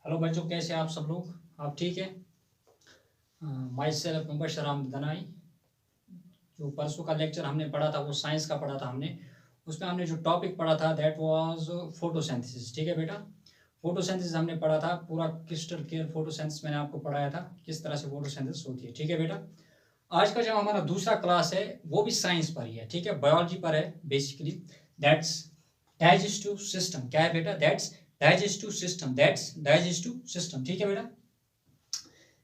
Hello बच्चों, कैसे हैं आप सब लोग? आप ठीक है? My self Mubashar Ahmad Ganai. जो परसों का लेक्चर हमने पढ़ा था वो साइंस का पढ़ा था हमने। उसमें हमने जो टॉपिक पढ़ा था दैट वाज फोटोसिंथेसिस। ठीक है बेटा, फोटोसिंथेसिस हमने पढ़ा था पूरा क्रिस्टल क्लियर। फोटोसिंथेसिस मैंने आपको पढ़ाया था किस तरह से फोटोसिंथेसिस होती है। ठीक है बेटा, आज का जो हमारा दूसरा क्लास है वो भी साइंस पर ही है। ठीक है, बायोलॉजी पर है बेसिकली। That's digestive system. क्या है बेटा? That's digestive system. That's digestive system. ठीक है बेटा,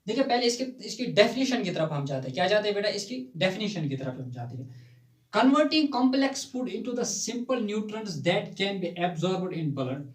देखिए पहले इसकी इसकी डेफिनेशन की तरफ हम जाते हैं। क्या जाते हैं बेटा? इसकी डेफिनेशन की तरफ हम जाते हैं। Converting complex food into the simple nutrients that can be absorbed in blood.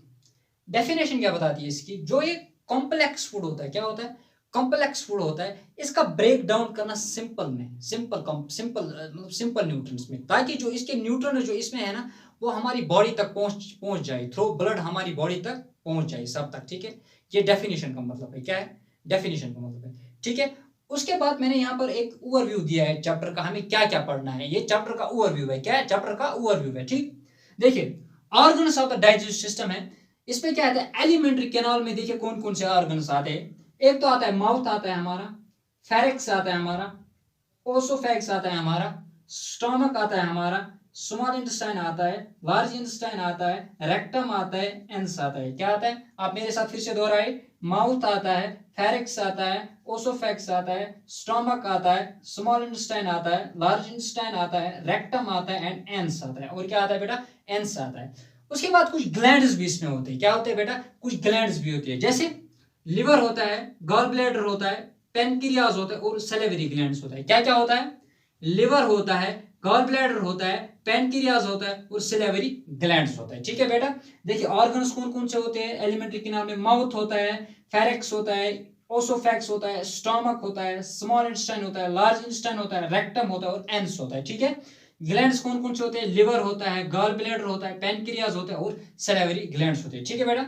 Definition क्या बताती है इसकी? जो ये कॉम्प्लेक्स फूड होता है, क्या होता है? कॉम्प्लेक्स फूड होता है, इसका ब्रेक डाउन करना सिंपल में, सिंपल न्यूट्रिएंट्स में, ताकि जो इसके न्यूट्रिएंट जो इसमें है ना वो हमारी बॉडी तक पहुंच जाए, थ्रू ब्लड हमारी बॉडी तक पहुंच जाए सब तक। ठीक है, ये डेफिनेशन का मतलब है। क्या है डेफिनेशन का मतलब है? ठीक है, उसके बाद मैंने यहाँ पर एक ओवरव्यू दिया है चैप्टर का, हमें क्या क्या पढ़ना है। ये चैप्टर का ओवरव्यू है। क्या है? चैप्टर का ओवरव्यू है। ठीक, देखिए organs of the digestive system है। इसमें क्या आता है? एलिमेंट्री कैनाल में देखिए कौन कौन से ऑर्गन्स आते हैं। एक तो आता है माउथ, आता है हमारा फेरिक्स, आता है हमारा ओसोफैक्स, आता है हमारा स्टोमक, आता है हमारा स्मॉल इंटेस्टाइन, आता है लार्ज इंटेस्टाइन, आता है रेक्टम, आता है एंस, आता है। क्या आता है? आप मेरे साथ फिर से दोहराए। माउथ आता है, फेरिक्स आता है, ओसोफैक्स आता है, स्टोमक आता है, स्मॉल इंटेस्टाइन आता है, लार्ज इंटेस्टाइन आता है, रेक्टम आता है एंड एंस आता है। और क्या आता है बेटा? एंस आता है। उसके बाद कुछ ग्लैंड्स भी इसमें होते हैं। क्या होते हैं बेटा? कुछ ग्लैंड्स भी होती है, जैसे लिवर होता है, गॉल ब्लैडर होता है, पेनक्रियाज होता है और सलेवरी ग्लैंड्स होता है। क्या क्या होता है? लिवर होता है, गॉल ब्लैडर होता है, पेनक्रियाज होता है और सिलेवरी ग्लैंड्स होता है। ठीक है बेटा, देखिए ऑर्गन्स कौन कौन से होते हैं एलिमेंट्री कैनाल में? माउथ होता है, फेरिक्स होता है, ओसोफैक्स होता है, स्टोमक होता है, स्मॉल इंटेस्टाइन होता है, लार्ज इंटेस्टाइन होता है, रेक्टम होता है और एंस होता है। ठीक है, ग्लैंड्स कौन कौन से होते हैं? लिवर होता है, गॉल ब्लैडर होता है, पेनक्रियाज होता है और सलेवरी ग्लैंड्स होते हैं। ठीक है बेटा,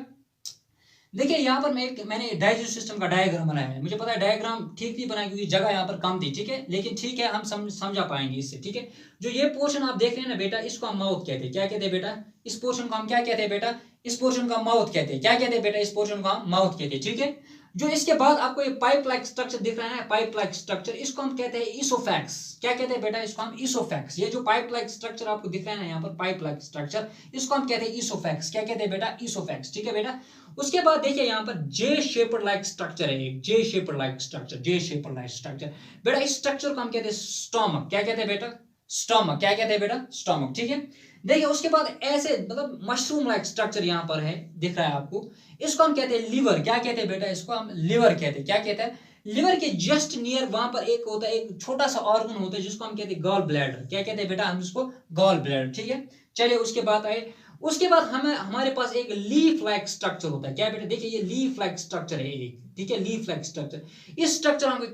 देखिए यहाँ पर मैंने डाइजेस्ट सिस्टम का डायग्राम बनाया है। मुझे पता है डायग्राम ठीक नहीं बनाया क्योंकि जगह यहाँ पर कम थी। ठीक है, लेकिन ठीक है हम समझा पाएंगे इससे। ठीक है, जो ये पोर्शन आप देख रहे हैं ना बेटा, इसको हम माउथ कहते हैं। क्या कहते हैं बेटा? इस पोर्शन को हम क्या कहते हैं बेटा? इस पोर्शन को हम माउथ कहते हैं। क्या कहते हैं बेटा? इस पोर्शन को हम माउथ कहते हैं। ठीक है, जो इसके बाद आपको ये पाइप लाइक स्ट्रक्चर दिख रहा है ना, पाइप लाइक स्ट्रक्चर, इसको हम कहते हैं इसोफैक्स। क्या कहते हैं बेटा? इसको हम इसोफैक्स। ये जो पाइप लाइक स्ट्रक्चर आपको दिख रहा है ना यहाँ पर, पाइप लाइक स्ट्रक्चर, इसको हम कहते हैं इसोफैक्स। क्या कहते हैं बेटा? इसोफैक्स। ठीक है बेटा, उसके बाद देखिए यहाँ पर जे शेपर लाइक स्ट्रक्चर है, एक जे शेपर लाइक स्ट्रक्चर, जे शेपर लाइक स्ट्रक्चर। बेटा इस स्ट्रक्चर को हम कहते हैं स्टोमक। क्या कहते हैं बेटा? स्टोमक। क्या कहते हैं बेटा? स्टोमक। ठीक है, देखिए उसके बाद ऐसे मतलब मशरूम लाइक स्ट्रक्चर यहाँ पर है, दिख रहा है आपको, इसको हम कहते हैं लिवर। क्या कहते हैं बेटा? इसको हम लिवर कहते हैं। क्या कहते हैं? लिवर के जस्ट नियर वहां पर एक होता है, एक छोटा सा ऑर्गन होता है जिसको हम कहते हैं गॉल ब्लैडर। क्या कहते हैं बेटा? हम इसको गॉल ब्लैडर। ठीक है, चलिए उसके बाद आए, उसके बाद हमारे पास एक लीफ लाइक स्ट्रक्चर होता है। क्या बेटा? देखिए ये लीफ लाइक स्ट्रक्चर है एक। ठीक है, लीफ लाइक स्ट्रक्चर। इस स्ट्रक्चर हम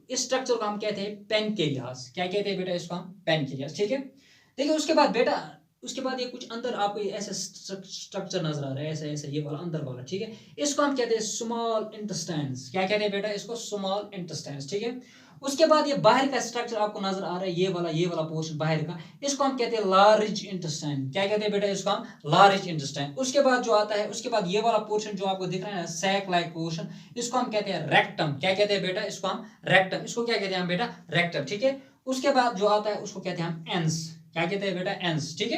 इस स्ट्रक्चर को हम कहते हैं पेनक्रियास। क्या कहते हैं बेटा? इसको हम पेनक्रियास। ठीक है, देखिए उसके बाद बेटा, उसके बाद ये कुछ अंदर आपको ऐसा स्ट्रक्चर नजर आ रहा है, ऐसा ऐसा ये वाला अंदर वाला। ठीक है, इसको हम कहते हैं स्मॉल इंटेस्टाइन्स। क्या कहते हैं बेटा? इसको स्मॉल इंटेस्टाइन्स। ठीक है, उसके बाद ये बाहर का स्ट्रक्चर आपको नजर आ रहा है, ये वाला पोर्शन बाहर का, इसको हम कहते हैं लार्ज इंटेस्टाइन। क्या कहते हैं बेटा? इसको हम लार्ज इंटेस्टाइन। उसके बाद जो आता है, उसके बाद ये वाला पोर्शन जो आपको दिख रहा है ना, सैक लाइक पोर्शन, इसको हम कहते हैं रेक्टम। क्या कहते हैं बेटा? इसको हम रेक्टम। इसको क्या कहते हैं हम बेटा? रेक्टम। ठीक है, उसके बाद जो आता है उसको कहते हैं हम एंस। क्या कहते हैं बेटा? एंस। ठीक है,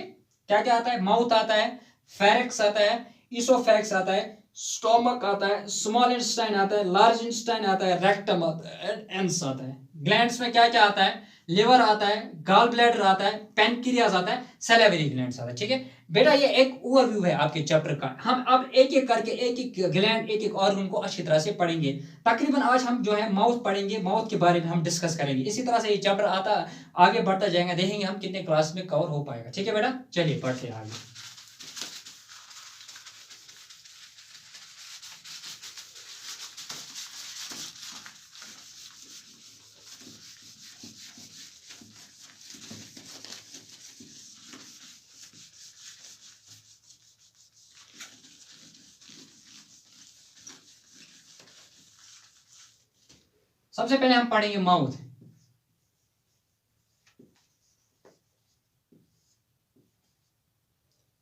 क्या क्या आता है? माउथ आता है, फेरिक्स आता है, इसोफेरिक्स आता है, स्टोमक आता है, स्मॉल इंटेस्टाइन आता है, लार्ज इंटेस्टाइन आता है, रेक्टम आता है, एंस आता है। ग्लैंड्स में क्या क्या आता है? लिवर आता है, गॉल ब्लैडर आता है, पेनक्रियाज आता है, सैलिवरी ग्लैंड्स आता है। ठीक है बेटा, ये एक ओवरव्यू है आपके चैप्टर का। हम अब एक एक करके एक एक ग्लैंड, एक एक ऑर्गन को अच्छी तरह से पढ़ेंगे। तकरीबन आज हम जो है माउथ पढ़ेंगे, माउथ के बारे में हम डिस्कस करेंगे। इसी तरह से ये चैप्टर आता आगे बढ़ता जाएगा, देखेंगे हम कितने क्लास में कवर हो पाएगा। ठीक है बेटा, चलिए पढ़ते हैं आगे। सबसे पहले हम पढ़ेंगे माउथ।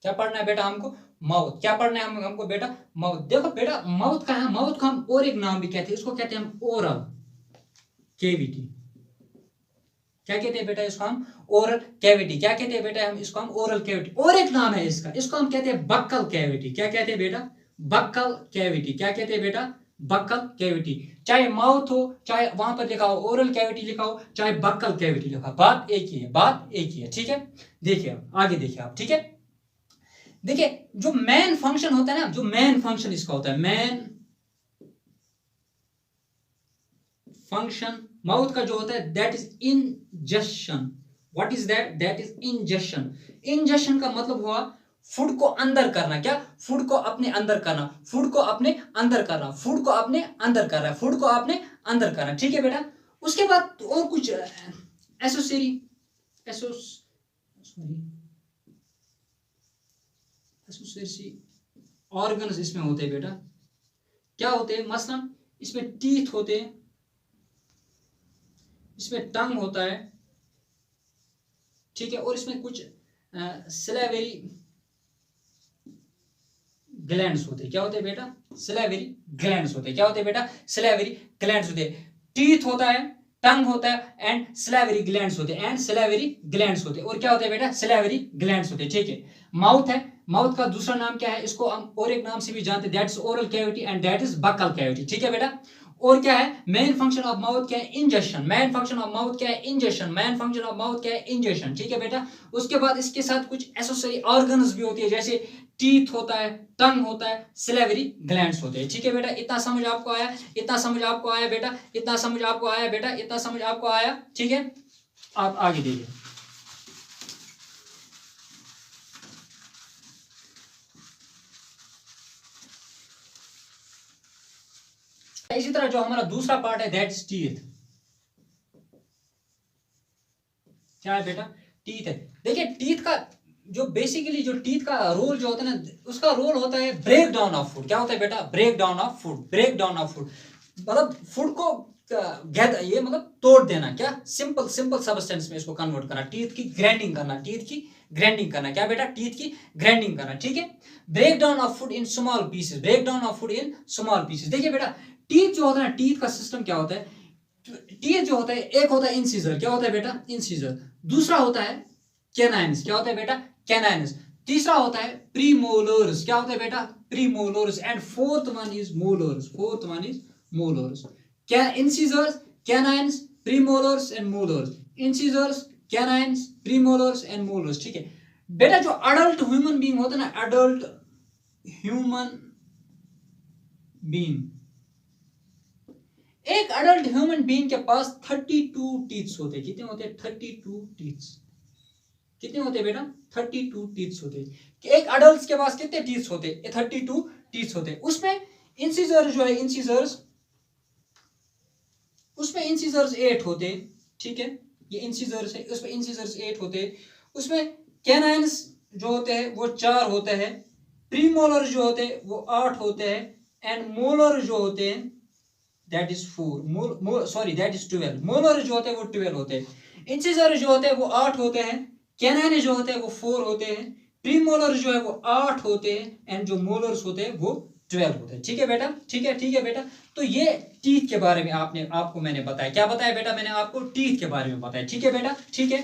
क्या पढ़ना है बेटा हमको? माउथ। क्या पढ़ना है हमको बेटा? माउथ। देखो बेटा माउथ का है, माउथ का हम और एक नाम भी कहते हैं, इसको कहते हैं हम ओरल कैविटी। क्या कहते हैं बेटा इसको हम? Oral cavity. क्या कहते हैं बेटा हम इसको? हम ओरल कैविटी। और एक नाम है इसका, इसको हम कहते हैं बक्कल कैविटी। क्या कहते हैं बेटा? Buccal cavity. क्या कहते हैं बेटा? Buccal cavity. चाहे माउथ हो, चाहे वहां पर लिखा हो ओरल कैविटी लिखा हो, चाहे बक्कल कैविटी लिखा हो, बात एक ही है, बात एक ही है। ठीक है, देखिए आप आगे देखिए आप। ठीक है, देखिए जो मेन फंक्शन होता है ना, जो मेन फंक्शन इसका होता है, मेन फंक्शन माउथ का जो होता है that is ingestion. What is that? That is ingestion. Ingestion का मतलब हुआ फूड को अंदर करना। क्या? फूड को अपने अंदर करना, फूड को अपने अंदर करना, फूड को अपने अंदर कर रहा है, फूड को अपने अंदर करना। ठीक है बेटा, उसके बाद और कुछ एसोसियरी एसोसियरी ऑर्गन्स इसमें होते हैं बेटा। क्या होते हैं? मसलन इसमें टीथ होते हैं, इसमें टंग होता है, ठीक है, और इसमें कुछ सिलेवरी ग्लैंड्स होते हैं। क्या होते हैं बेटा? सिलेवरी ग्लैंड्स होते हैं। क्या होते हैं बेटा? सिलेवरी ग्लैंड्स होते हैं। टीथ होता है, टंग होता है एंड सिलेवरी ग्लैंड्स होते हैं, एंड सिलेवरी ग्लैंड्स होते हैं। और क्या होते हैं बेटा? सिलेवरी ग्लैंड्स होते हैं। ठीक है, माउथ है, माउथ का दूसरा नाम क्या है? इसको हम और एक नाम से भी जानते हैं, that is oral cavity and that is buccal cavity. ठीक है बेटा, और क्या है? मेन फंक्शन ऑफ माउथ क्या है? Ingestion. Main function of mouth क्या है? Ingestion. Main function of mouth क्या है? इंजेशन। ठीक है बेटा, उसके बाद इसके साथ कुछ एसोसिएटरी ऑर्गन्स भी होती है, जैसे टीथ होता है, टंग होता है, सिलेवरी ग्लैंड्स होते हैं। ठीक है बेटा, इतना समझ आपको आया? इतना समझ आपको आया बेटा? इतना समझ आपको आया बेटा? इतना समझ आपको आया? ठीक है, आप आगे देखिए। इसी तरह जो हमारा दूसरा पार्ट है दैट इज टीथ। क्या है बेटा? टीथ है। देखिए टीथ का जो बेसिकली जो टीथ का रोल जो होता है ना, उसका रोल होता है ब्रेक डाउन ऑफ फूड। क्या होता है बेटा? Break down of food. Break down of food मतलब फूड को ये मतलब तोड़ देना। क्या? सिंपल सिंपल सब्सटेंस में इसको कन्वर्ट करना, टीथ की ग्राइंडिंग करना, टीथ की ग्राइंडिंग करना। क्या बेटा? टीथ की ग्राइंडिंग करना। ठीक है, break down of food in small pieces. Break down of food in small pieces. देखिए बेटा टीथ जो होता है ना, टीथ का सिस्टम क्या होता है? टीथ जो होता है, एक होता है इंसिजर। क्या होता है बेटा? इंसिजर। दूसरा होता है कैनाइन्स। क्या होता है बेटा? कैनाइन्स। तीसरा होता है प्रीमोलर्स। क्या होता है बेटा? Premolars. And fourth one is molars. Fourth one is molars. क्या? Incisors, canines, premolars and molars. Incisors, canines, premolars and molars. ठीक है बेटा, जो अडल्ट ह्यूमन बीइंग होता है ना, अडल्ट ह्यूमन बीइंग, एक अडल्ट ह्यूमन बीइंग के पास 32 टीथ्स होते हैं। कितने होते हैं? 32 टीथ्स। कितने होते हैं बेटा? 32 टीथ्स होते हैं। एक अडल्ट के पास कितने टीथ्स होते हैं? 32 टीथ्स होते हैं। उसमें इंसिजर जो है, इंसिजर्स, उसमें इंसिजर्स 8 होते हैं। ठीक है, ये इंसिजर्स है, उसमें इंसिजर्स 8 होते हैं। उसमें कैनाइन्स जो होते हैं वो 4 होते हैं। प्रीमोलर जो होते हैं वो 8 होते हैं, एंड मोलर जो होते हैं that is 4, sorry that is 12। Molar जो होते हैं वो 12 होते हैं। इंसिजर जो होते हैं वो 8 होते हैं, कैनाइन जो होते हैं वो 4 होते हैं, प्रीमोलर जो है वो 8 होते हैं, एंड जो मोलर्स होते हैं वो 12 होते हैं। ठीक है बेटा, ठीक है, ठीक है बेटा। तो ये टीथ के बारे में आपको मैंने बताया। क्या बताया बेटा? मैंने आपको टीथ के बारे में बताया। ठीक है बेटा, ठीक है।